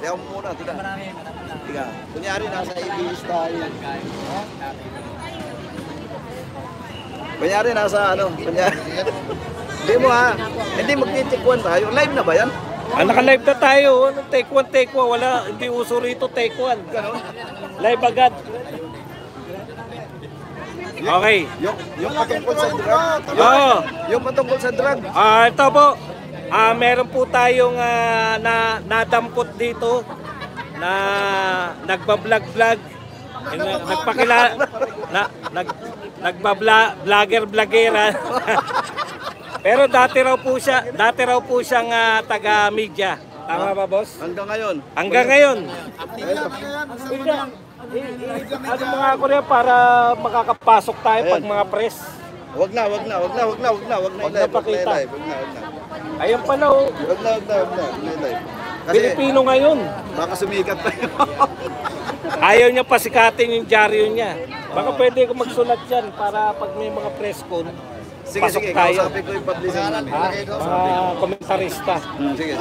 Tiga mo muna, tiga. Tiga. Kunyari, nasa ABS tayo. Kunyari, nasa ano, kunyari. Hindi mo ha, hindi magtitikwan tayo. Live na ba yan? Naka-live na tayo. Take one, take one. Wala, hindi uso rito take one. Ganon. Live agad. Okay. Yung patungkol sa drug. Oo. Yung patungkol sa drug. Ito po. Meron po tayong nadampot dito na nagbablog-vlog. Nagpakilala nagba-vlogger-vloggera. Pero dati raw po siyang taga-media. Tama ba, boss? Hanggang ngayon. Hanggang ngayon. Ano mga ako rin para makakapasok tayo pag mga press. Wag na pakita. Wag na. Ayun pala oh. Wag na live. Kasi Pilipino ngayon. baka sumikat pa yun. Ayaw niya pasikatin yung dyaryo niya. Baka pwede ko magsulat yan para pag may mga press con, Sige, tayo. kausapin ko yung publisher namin. Mga komentarista. Sige.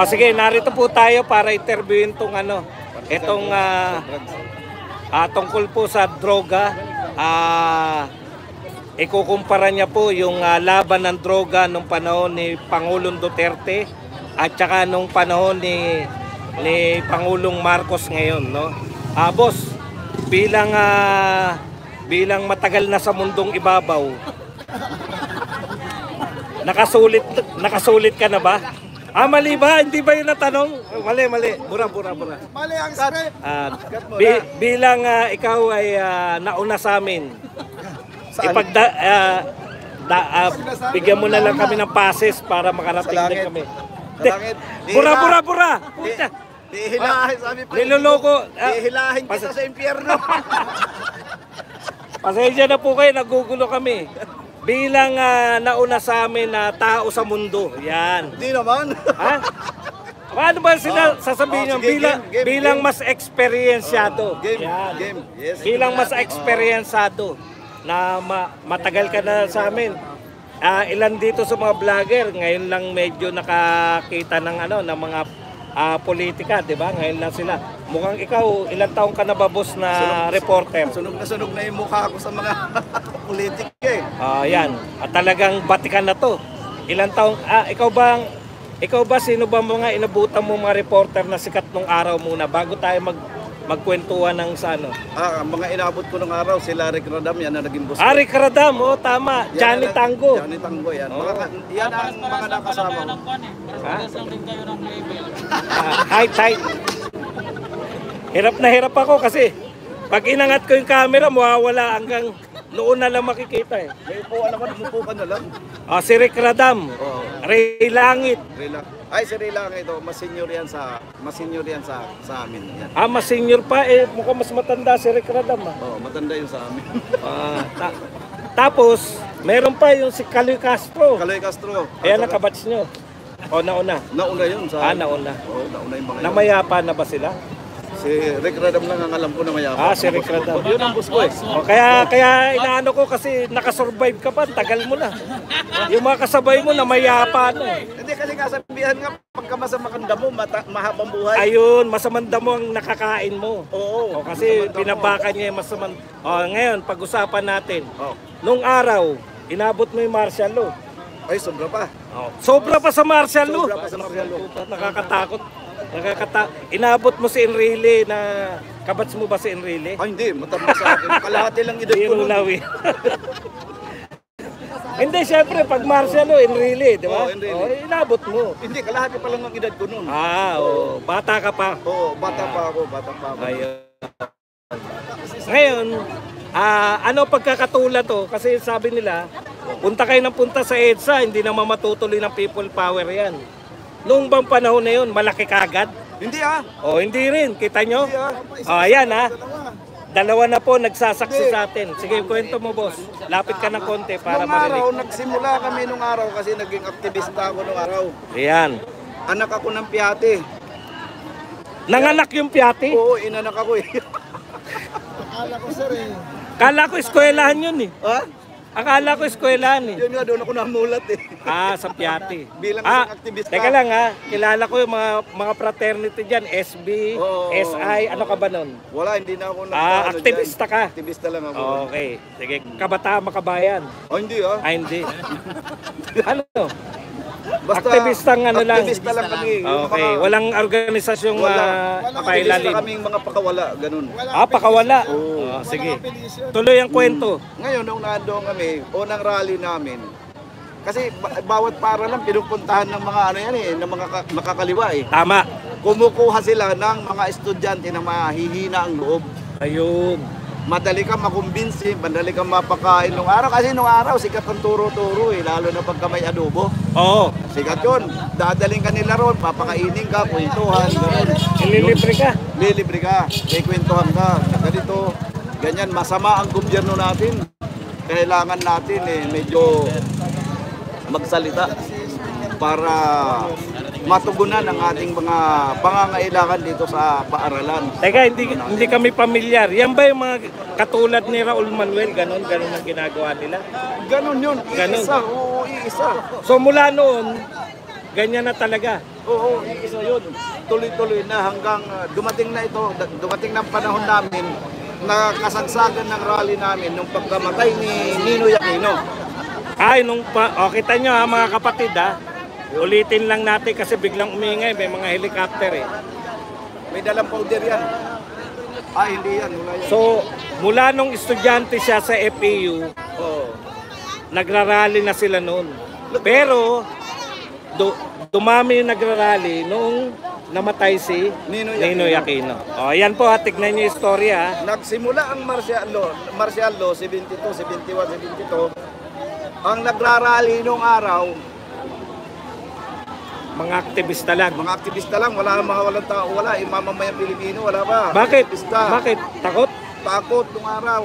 Sige, narito po tayo para interviewin itong tungkol po sa droga. Ikukumpara niya po yung laban ng droga nung panahon ni Pangulong Duterte at saka nung panahon ni Pangulong Marcos ngayon, no? Boss, bilang matagal na sa mundong ibabaw, nakasulit ka na ba? Mali ba? Hindi ba yun natanong? Mali. Bura. Mali ang script. Bilang ikaw ay nauna sa amin, bigyan mo na lang kami ng passes para makarating din kami. Bura! Hihilahin, sabi pa. Niloloko. Hihilahin kita sa impyerno. Pasensya na po kayo, nagugulo kami. Bilang nauna sa amin na tao sa mundo. Yan. Hindi naman. Ha? Ano ba sasabihin nyo? Bilang mas eksperyensyado. Game. Yes. Bilang mas eksperyensyado na matagal ka na sa amin. Ilan dito sa mga vlogger, ngayon lang medyo nakakita ng mga politika, di ba? Ngayon lang sila. Mukhang ikaw, ilang taong ka na ba, boss, na reporter? Sunog na yung mukha ko sa mga politika eh. Yan. At talagang batikan na to. Ilang taong, ikaw ba, sino ba mga inabutan mo mga reporter na sikat nung araw muna bago tayo magkwentuhan ng sa ano? Mga inabot ko nung araw, sila Rick Radam, yan na naging boss. Rick Radam, tama. Johnny Tango. Johnny Tango, yan. Yan ang mga nakasama ko. Tight. Hirap na hirap ako kasi pag inangat ko yung camera, mawawala hanggang noon na lang makikita eh. May upuan naman, umupo ka na lang. Si Rick Radam, Ray Langit. Ay, si Ray Langit, mas senior yan sa amin. Yan. Mas senior pa mukhang mas matanda si Rick Radam. Matanda yun sa amin. Tapos, meron pa yung si Caloy Castro. Caloy Castro. Ayan ang kabatch nyo. Nauna. Nauna yun sa nauna. Nauna yung mga Namayapa na ba sila? Si Rick Radam lang ang alam ko na mayapa. Si Rick Radam. Yun ang boss ko eh. Kaya inaano ko kasi nakasurvive ka pa, tagal mo na. Yung mga kasabay mo na mayapa na. Hindi kasi kasabihan nga, pagka masama kang damo, mahabang buhay. Ayun, masamang damo ang nakakain mo. Oo. Kasi pinabaka niya yung masamang. Ngayon, pag-usapan natin. Nung araw, inabot mo yung martial law. Ay, sobra pa. Sobra pa sa martial law. Sobra pa sa martial law. Nakakatakot. Inabot mo si Enrile na kabats mo ba si Enrile? Hindi, matanda sa akin. Kalahati lang edad ko nun. Hindi, syempre, pag martial law, Enrile, di ba? Inabot mo. Hindi, kalahati pa lang ang edad ko nun. Bata ka pa. Bata pa ako. Ayun. Ngayon, ano pagkakatula to? Kasi sabi nila, punta kayo ng punta sa EDSA, hindi naman matutuloy ng people power yan. Noong bang panahon na yun, malaki kagad? Hindi hindi rin. Kita nyo? Hindi Ayan Dalawa na po nagsasaksi sa atin. Sige, kwento mo, boss. Lapit ka ng konti para marinig. Nagsimula kami nung araw kasi naging aktivista ako nung araw. Ayan. Anak ako ng piyate. Nanganak yung piyate? Oo, inanak ako eh. Kala ko eskwelahan yun eh. Akala ko eskwelahan eh. Yun nga, doon ako namulat eh. Sa Piati. Bilang isang aktivista. Teka lang kilala ko yung mga fraternity dyan, SB, Oo. SI, ano ka ba nun? Wala, hindi na ako Aktivista ka. Aktivista lang ako. Okay, sige. Kabataan Makabayan. Oh, hindi ah. Hindi. Ano? Basta, Aktivistang ano lang. Aktivista lang kami. Yung Okay, mga- walang organisasyong Aktivista pailalim. kaming mga pakawala, ganun. Pakawala. Oo. Sige. Tuloy ang kwento. Ngayon, nung nandoon kami, unang rally namin, kasi bawat para lang pinupuntahan ng mga ano yan eh, ng mga makakaliwa eh. Tama. Kumukuha sila ng mga estudyante na mahihina ang loob. Ayun. Madali kang makumbinsi, madali kang mapakain nung araw. Kasi nung araw, sikat ang turo-turo eh, lalo na pagka may adobo. Oo. Sikat yun. Dadaling ka nila ron, papakainin ka, kwentuhan, gano'n. Ililibre ka. Lilibre ka, may kwentuhan ka. Ganito, ganyan, masama ang gobyerno natin. Kailangan natin eh, medyo magsalita para matugunan ang ating mga pangangailangan dito sa paaralan. Teka, hindi kami pamilyar. Yan ba yung mga katulad ni Raul Manuel? Ganon ang ginagawa nila? Ganon yun, Ganon. iisa, oo, iisa. So mula noon, ganyan na talaga. Oo, iisa yun. Tuloy-tuloy na hanggang dumating na ito, dumating ng panahon namin na kasagsagan ng rally namin nung pagkamatay ni Ninoy Aquino. Kita nyo mga kapatid ulitin lang natin kasi biglang umingay, may mga helicopter eh. May dalang powder yan. Hindi yan, wala yan. So, mula nung estudyante siya sa FAU, Oo. nagrarally na sila noon. Pero, dumami yung nagrarally noong namatay si Ninoy Aquino. Yan po tignan niyo yung istorya. Nagsimula ang martial law 72, 71, 72. Ang nagrarally nung araw, Mga aktivista lang. mga aktivista lang, wala mga walang tao, wala, mamamayang Pilipino, wala ba? Bakit? Aktivista. Bakit? Takot? Takot nung araw.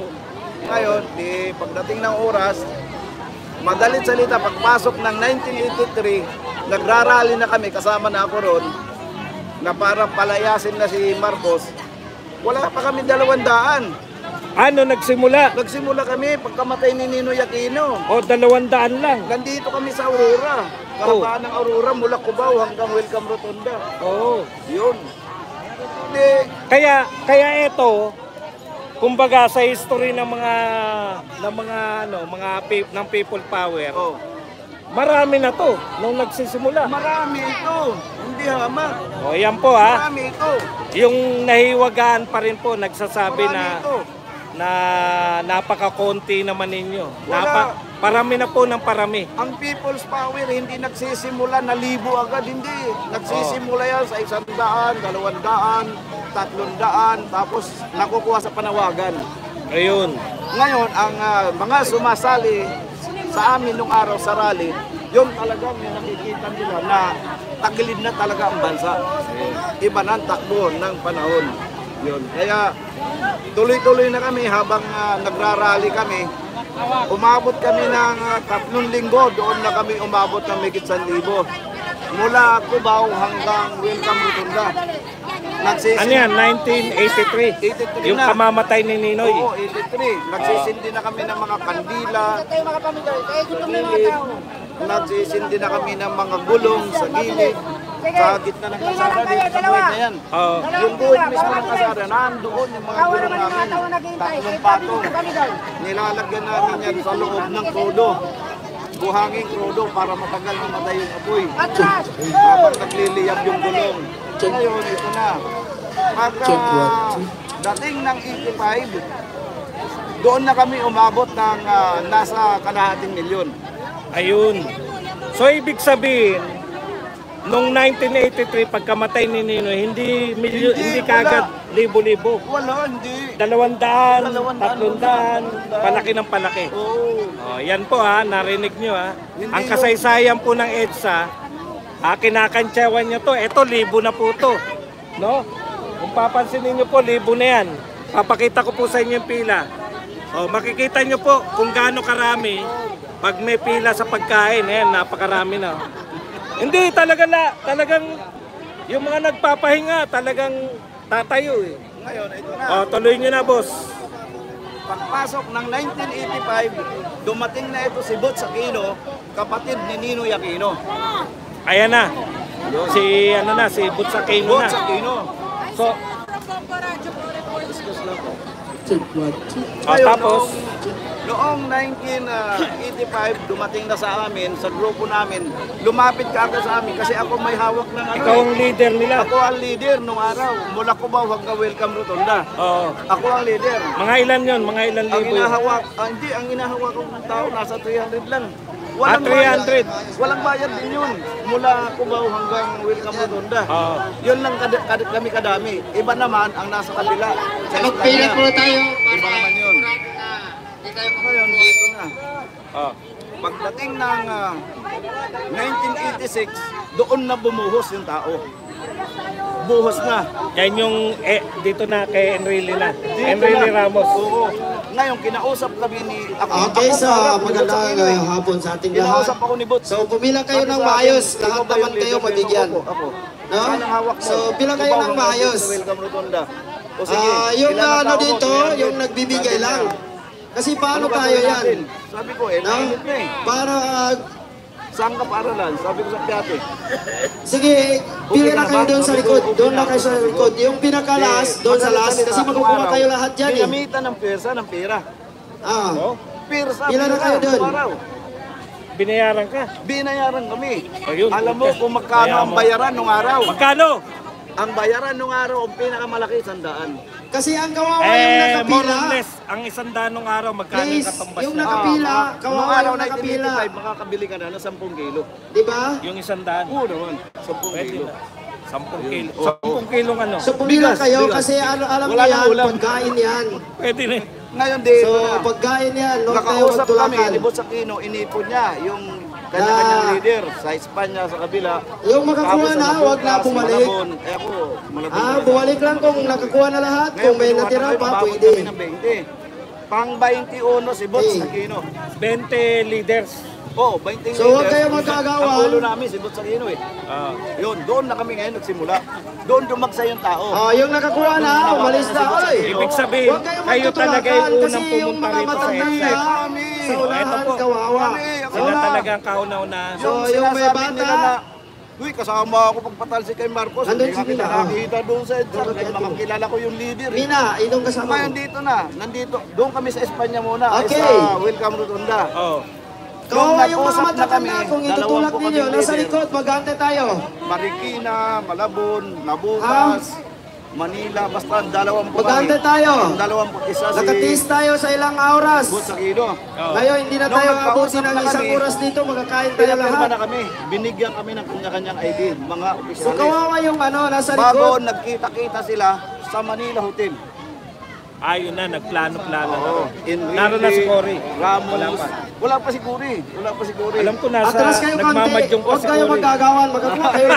Ngayon, pagdating ng oras, madalit salita, pagpasok ng 1983, nagrarally na kami, kasama na ako ron, na parang palayasin na si Marcos. Wala pa kami 200. Ano nagsimula? Nagsimula kami pagkamatay ni Ninoy Aquino. 200 lang. Nandito kami sa Aurora. Karapaan ng Aurora mula Cubao hanggang Welcome Rotonda. Oo. Yun. Hindi. Kaya ito, kumbaga sa history ng mga ng people power, Oh. marami na to nung nagsisimula. Marami ito. Hindi hamak. Yan po Marami ito. yung nahiwagaan pa rin po nagsasabi Marami ito. na napaka-konti naman ninyo. Wala. Parami na po ng parami. Ang people's power hindi nagsisimula na libo agad, hindi. Nagsisimula yan sa 100, 200, 300, tapos nakukuha sa panawagan. Ayun. Ngayon, ang mga sumasali sa amin nung araw sa rally, yun talagang yung nakikita nila na tagilid na talaga ang bansa. Iba na ang takbo ng panahon. Yun. Kaya tuloy-tuloy na kami habang nagrarally kami. Umabot kami ng 3 linggo, doon na kami umabot ng higit 1,000. Mula Cubao hanggang Welcome Rotunda. Ano yan? 1983? 83 Yung na. kamamatay ni Ninoy? Oo, 83. Nagsisindi na kami ng mga kandila, sa gilid. Nagsisindi na kami ng mga gulong sa gilid. Sa gitna ng kasara, dito sa buhay na yan. Oo. Yung buhay mismo ng kasara, nandoon yung mga gulong namin. 3 patong. Nilalagyan namin yan sa loob ng krudo. Buhanging krudo para matagal mamatay yung apoy. Habang nagliliyab yung gulong. Ngayon, ito na. Dating ng 85, doon na kami umabot ng nasa kalahating milyon. Ayun. So ibig sabihin, nung 1983 pagkamatay ni Ninoy, hindi kagad libo-libo. Wala, hindi. 200, 300, palaki ng palaki. Oo. Yan po narinig nyo Ang kasaysayan po ng EDSA, kinakantsawan nyo to. Ito, libo na po to. No? Kung papansinin nyo po, libo na yan. Papakita ko po sa inyo yung pila. Makikita nyo po kung gaano karami pag may pila sa pagkain. Napakarami na. Hindi, talagang yung mga nagpapahinga, talagang tatayo Ngayon, ito na. tuloy nyo na, boss. Pagpasok ng 1985, dumating na ito si Butch Aquino, kapatid ni Ninoy Aquino. Ayan na. Si Butch Aquino na. Butch Aquino. So, Ngayon, tapos, noong 1985, dumating na sa amin, sa grupo namin, lumapit ka agad sa amin kasi ako may hawak ng ano. ikaw ang leader nila. Ako ang leader nung araw. Mula Cubao hanggang Welcome Rotonda. Oo. Ako ang leader. Mga ilan yun? Mga ilan Ang libo yun? inahawak, hindi, ang inahawak ng tao nasa 300 lang. 300. Bayad, walang bayad din yun. Mula Cubao hanggang Welcome Rotonda. Oo. Yun lang kami kadami. Iba naman ang nasa kabila. Sa Magpila po tayo. Iba naman yun. Ngayon, dito na. Oo. Pagdating ng 1986, doon na bumuhos yung tao. Buhos na. Yan yung dito na kay Enrile na. Dito Enrile na. Ramos. Oo. Ngayon, kinausap kami ni... Okay, ako so harap ni Butch magandang Aquino eh. hapon sa ating Kinausap lahat. ako ni Butch. So pumila kayo Sabi ng sa akin, maayos, ikaw lahat ba yung naman kayo leader? mabigyan. Ako. No? Saan ang hawak mo? So, bilang kayo Cubao ng hanggang maayos. sa Welcome Rotonda. O sige, Yung ilan ang ano tao mo? dito, 300. yung nagbibigay Sabi lang. niya, Kasi paano "Ano ba tayo gawin yan? natin?" Sabi ko, No? mainit na eh. Para, Saan ka paaralan? Sabi ko sa piyate. sige, pili na kayo doon sa likod. Doon na kayo sa likod. Yung pinakalas, doon sa last. Kasi makukuha kayo lahat dyan eh. Ginamitan ng pwersa ng pera. Ah. Oh, Pwersa, Pila na pera, kayo doon? araw. binayaran ka. Binayaran kami. Ayun, Alam mo okay. kung magkano Kaya ang mo. bayaran nung araw? Magkano? Ang bayaran nung araw, ang pinakamalaki, 100. Kasi ang kawawa yung More nakapila. or less, ang 100 nung araw, magkano yung Please, katumbas yung na? nakapila, Nung kawawa araw yung nakapila. 1985, makakabili ka na ng 10 kilo. Di ba? Yung 100. Oo naman, 10 Pwede kilo. na. 10 kilo. Oo. 10 kilong ano? So pumila Bigas, kayo bigas. kasi alam Wala niyo nang yan, ulam. pagkain yan. Pwede na. Ngayon dito So na. pagkain yan, huwag kayo Nakausap kami, magtulakan. ni Butch Aquino, inipon niya yung kanya-kanyang leader sa Espanya, sa kabila. Yung makakuha Tapos sa na, huwag na Nabutas, bumalik. Malabon. Eh ako, Malabon. Bumalik lang kung nakakuha na lahat. Kung may natira pa, pwede. Kami ng 20. Pang 21 si Butch Eh. Aquino. 20 leaders. Oh, 20 So, huwag leaders. kayo magkagawan. Ang ulo namin si Butch Aquino eh. Ah. Yun, doon na kami ngayon nagsimula. Doon dumagsa yung tao. Yung nakakuha na, umalis na. Oy, Ibig sabihin, huwag kayo kayo talaga yung magtutulakan unang kasi yung pumunta mga rito sa matanda EDSA. sa Ito unahan, po. kawawa. Sila talaga ang kauna-una. So, yung may sinasabi bata, nila na, uy, kasama ako pagpatalsi kay Marcos. Andun Hindi si nga kita Mina. nakita doon sa EDSA. Kaya makakilala ko yung leader eh. Mina, itong kasama Ngayon mo. dito na, nandito. Doon kami sa Espanya muna. ay Okay. Sa Welcome Rotunda. Oh. Kawawa yung mga nag-usap na matatanda, kami, kung dalawang itutulak po ninyo, kaming nasa leader. likod, mag-ante tayo. Marikina, Malabon, Nabutas, Manila, basta 20 Mag-ante tayo. 21 Nakatiis si tayo sa ilang oras. Butch Aquino. Ngayon, hindi na Nung tayo nagkausap abutin ng na isang kami, oras dito, magkakain tayo Pinapirma lahat. na kami. Binigyan kami ng kanya-kanyang ID, mga So, opisyalis. kawawa yung nasa Bago likod. nagkita-kita sila sa Manila Hotel. Ayun na, nagplano-plano na. Oo. Enrique, Naroon na si Cory. Ramos. Wala pa. Wala pa si Cory. Wala pa si Cory. Alam ko nasa Atras kayo konti, nagmamadyong pa huwag si kayo Cory. magagawan, magkakuha kayo.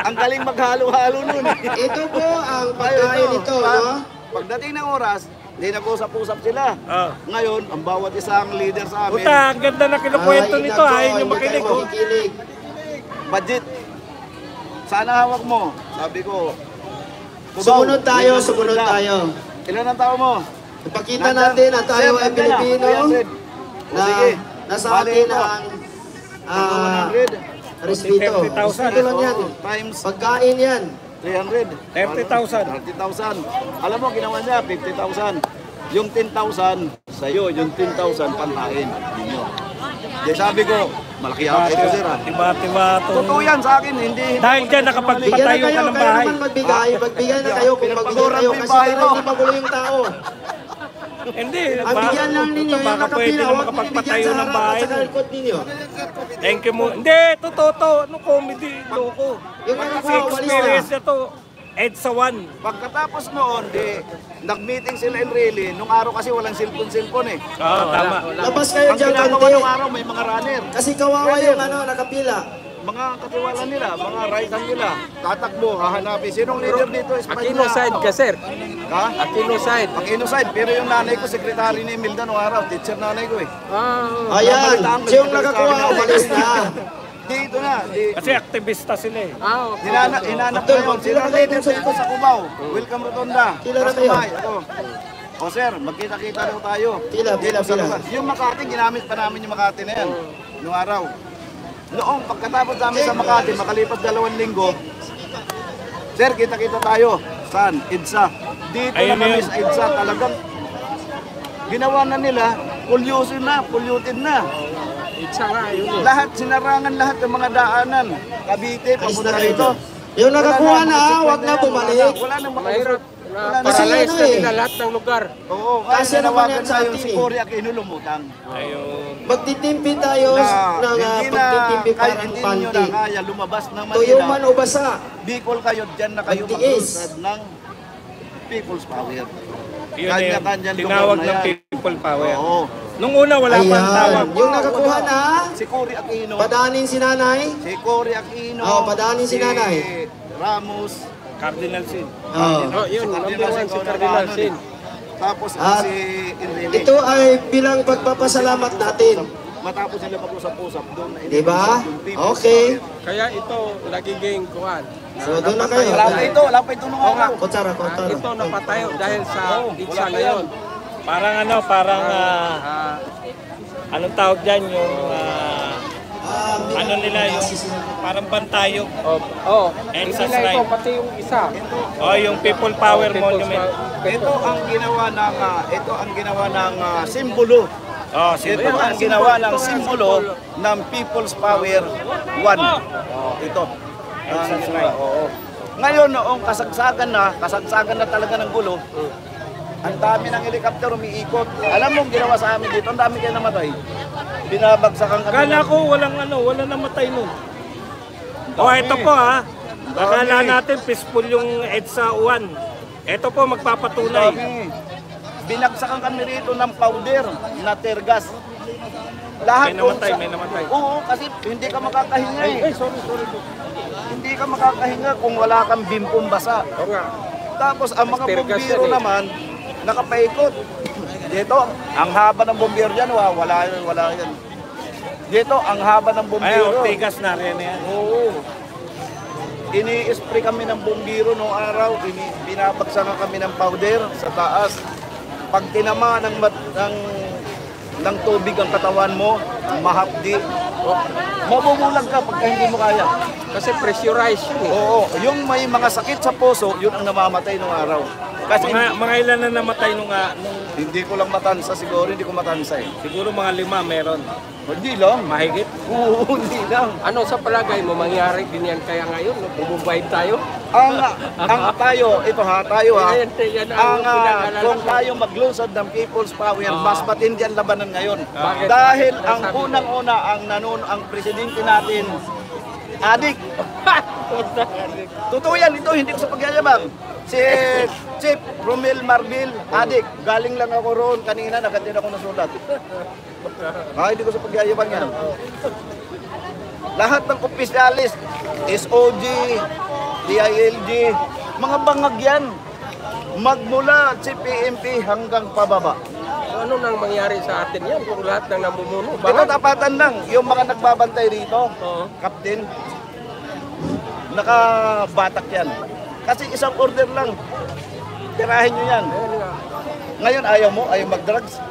Ang galing maghalo-halo nun eh. Ito po ang pagkain nito, no? Pagdating ng oras, hindi nag-usap-usap sila. Oh. Ngayon, ang bawat isang leader sa amin, Puta, ang ganda na kinukwento nito. Ayaw nyo makinig. Oh. makinig. budget. Sana hawak mo. Sabi ko, Cubao, Sumunod tayo, Welcome sumunod Rotunda. tayo. Ilan ang tao mo? Ipakita natin na tayo ay Pilipino, na nasa atin ang respeto. 30,000. Respeto lang yan. Times Pagkain yan. 300. 30,000. 30,000. Alam mo, ginawa niya, 50,000. Yung 10,000 sa'yo, yung 10,000 pantain. Ninyo. Di sabi ko, malaki ako ito sir ah. Tiba-tiba Totoo yan sa akin, hindi. Dahil dyan Bigyan na nakapagpatayo kayo, ka ng kayo bahay. naman magbigay. Magbigay na kayo kung magbigay Pinagpaguran kayo mo yung kasi bahay para mo. hindi magulo yung tao. Hindi. Ang bigyan lang ninyo yung Baka pwede nakapila. na Huwag makapagpatayo bigyan sa ng harap bahay. at sa likod ninyo. Thank you mo. Hindi, totoo to. Ano comedy, loko. Yung Kasi nakakuha, walis experience na. na to. EDSA 1. Pagkatapos noon, nag-meeting sila in Enrile. Nung araw kasi walang cellphone eh. Oo, tama. Labas kayo Ang dyan ginagawa konti. nung araw, may mga runner. Kasi kawawa yung nakapila. Mga katiwala nila, mga right-hand nila. Tatakbo, hahanapin. Sinong leader dito? Espanya. Aquino side ka, sir. Ha? Aquino side. Aquino side. Pero yung nanay ko, sekretary ni Imelda nung araw. Teacher nanay ko eh. Ayan, yung nakakuha, umalis na. Dito na. Kasi aktivista sila eh. Okay. Hinanap ko Doon, yun. sila Sino kayo leader sa dito sa Cubao? Welcome Rotonda. Sila na kayo. Kasumay, ako. O sir, magkita-kita daw tayo. Pila. Yung Makati, ginamit pa namin yung Makati na yan. Noong araw. Noong pagkatapos namin sa Makati, makalipas 2 linggo, sir, kita-kita tayo. Saan? EDSA. Dito Ayun na kami yun. sa EDSA, talagang ginawa na nila, polluted na. Lahat, sinarangan lahat ng mga daanan. Cavite, papunta rito. Yung nakakuha na, wag na bumalik. Wala nang Mahirap. Kasi Paralyze ano na eh. nila lahat ng lugar. Oo, Kasi kasi naman nawagan yan sa tayo atin si eh. Cory Aquino lumutang. Ayun. Magtitimpi tayo ng pagtitimpi parang hindi nyo panty. na kaya lumabas ng Tuyo Manila. man o basa. Bicol kayo, dyan na kayo Magtiis. maglusad ng People's Power. Yun na yun. Kanya-kanyang lugar Tinawag na ng yan. people power. Oo. Nung una wala pang tawag. Yung nakakuha na, Si Cory Aquino. padanin si nanay. Si Cory Aquino. Oo, padaanin si nanay. Ramos. Cardinal Sin. Oh. Oh, yun, number 1 si Cardinal Sin. Tapos At si Enrile. Ito ay bilang pagpapasalamat natin. Matapos sila mag-usap-usap doon. Diba? Yung People's Okay. Power. Kaya ito, nagiging kuhan. So doon na kayo. Wala pa ito nung araw. Kutsara. Ito napatayo dahil sa itsa wala na yun. Parang anong tawag dyan yung ano nila yung parang bantayo. Oh, And hindi sa na ito, slide. pati yung isa. Yung people power monument. Ito ang ginawa ng simbolo. Ito ang ginawa ng simbolo ng People's Power 1. Ito. Oo. Ngayon noong kasagsagan na talaga ng gulo. Ang dami ng helicopter umiikot. Alam mo ang ginawa sa amin dito, ang dami kayo namatay. Binabagsakan kami. Kala ko walang namatay nun. Ito po Akala natin peaceful yung EDSA 1. Ito po magpapatunay. Dami. Binagsakan kami rito ng powder na tear gas. Lahat May namatay. Oo, kasi hindi ka makakahinga eh. Sorry. Hindi ka makakahinga kung wala kang bimpong basa. Oo nga. Tapos ang mga Tear gas bumbiro yan eh. naman, nakapaikot. Dito, ang haba ng bumbiro dyan, wala yan. Dito, ang haba ng bumbiro. Tigas na rin yan. Oo. Ini-spray kami ng bumbiro noong araw, binabagsakan kami ng powder sa taas. Pag tinama ng tubig ang katawan mo, mahapdi. Mabubulag ka pagka hindi mo kaya. Kasi pressurized yun eh. Oo, yung may mga sakit sa puso, yun ang namamatay noong araw. Kasi Mga ilan na namatay nung hindi ko lang matansa siguro, hindi ko matansa eh. siguro mga 5 meron. Hindi lang. Mahigit. Oo, hindi lang. Ano sa palagay mo, mangyari din yan kaya ngayon? Bumubayad tayo? Ang tayo, ito ha, tayo ha. Yan ang pinag-alala Kung ko. tayo maglusad ng People's Power, mas matindi ang labanan ngayon. Bakit? Dahil Bakit? ang Sabi mo. unang-una, ang presidente natin, adik. Totoo yan, ito, hindi ko sa pagyayabang. Si Chief Romel Marbil, adik. Galing lang ako roon kanina, nagandin ako ng sulat. Hindi ko sa pagyayabang yan. Lahat ng opisyalis, SOG, DILG, mga bangag yan. Magmula CPMP hanggang pababa. So ano nang mangyari sa atin yan kung lahat ng namumuno? Ito tapatan lang, yung mga nagbabantay rito, Oo. Captain, nakabatak yan. Kasi isang order lang, tirahin nyo yan. Ngayon ayaw mag-drugs.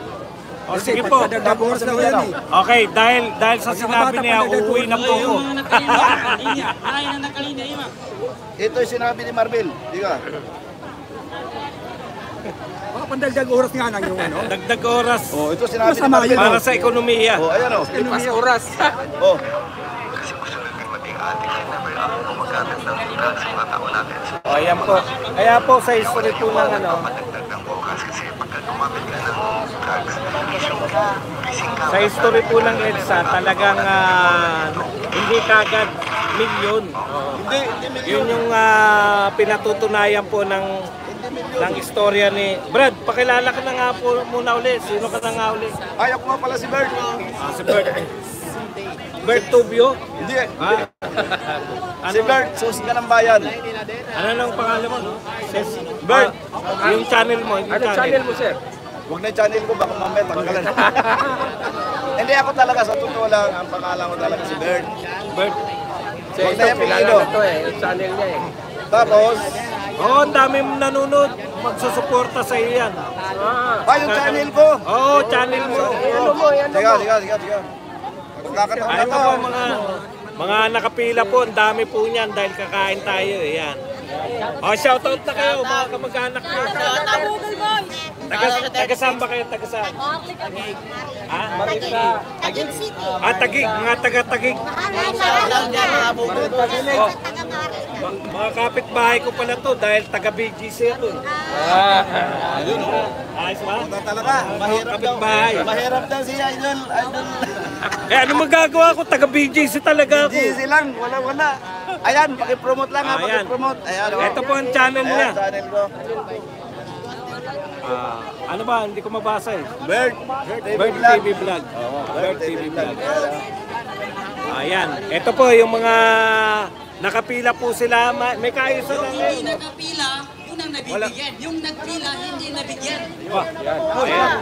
Sige po. Tapos na yan. Okay, dahil sa sinabi niya, uuwi na po ako. Ito yung sinabi ni Marbil. Diga. Baka pandagdag oras nga lang yung ano. Dagdag oras Oh, ito sinabi ni Masama Marbil. yun, para sa ekonomiya. Oh, ayan oh. Lipas oras. Oh. Ayan po. Kaya po sa history po ng sa history po ng EDSA, talagang hindi kagad milyon. Hindi Yun yung pinatutunayan po ng istorya ni Brad. Pakilala ka na nga po muna uli. Sino ka na nga uli? Ayaw ko nga pala si Bert. Si Bert Tubio. Hindi. Si Bert, susi ka ng bayan. Ano nang pangalan mo? Bert. Yung channel mo. Yung Ano channel mo, sir? Huwag na yung channel ko, baka mamaya tanggalan. Hindi ako talaga, sa totoo lang, ang pangalan ko talaga si Bert. Bert. Kasi Huwag ito, na yung kilala apelyido. na to eh. Yung channel niya eh. Tapos, Oo, ang dami mong nanonood. magsusuporta sa iyo yan. Yung channel ko. Oo, channel mo. Sige. Magkakataon na Ito to. po mga nakapila po, ang dami po niyan dahil kakain tayo eh. Yan. Shoutout na kayo mga kamag-anak nyo. Taga-saan ba kayo? Taga-saan? Taguig City. Tagig, mga taga-tagig. Mga kapitbahay ko pala to dahil taga-BGC ako. Ayos ba? Talaga, mahirap daw. Kapitbahay. Mahirap daw siya, idol. Ano magagawa ko? Taga-BGC talaga ako. Easy lang, wala. Ayan, pakipromote lang ha, Ayan. pakipromote. Ayan, Ito po ang channel niya. Ayan, channel ko. Ano ba? Hindi ko mabasa eh. Bird Bird TV Vlog. Bird TV Vlog. Ayan. Ito po yung mga nakapila po sila. May kaayusan lang Hindi ngayon. nakapila, yun ang nabibigyan. Yung nagpila, hindi nabigyan. Ayan.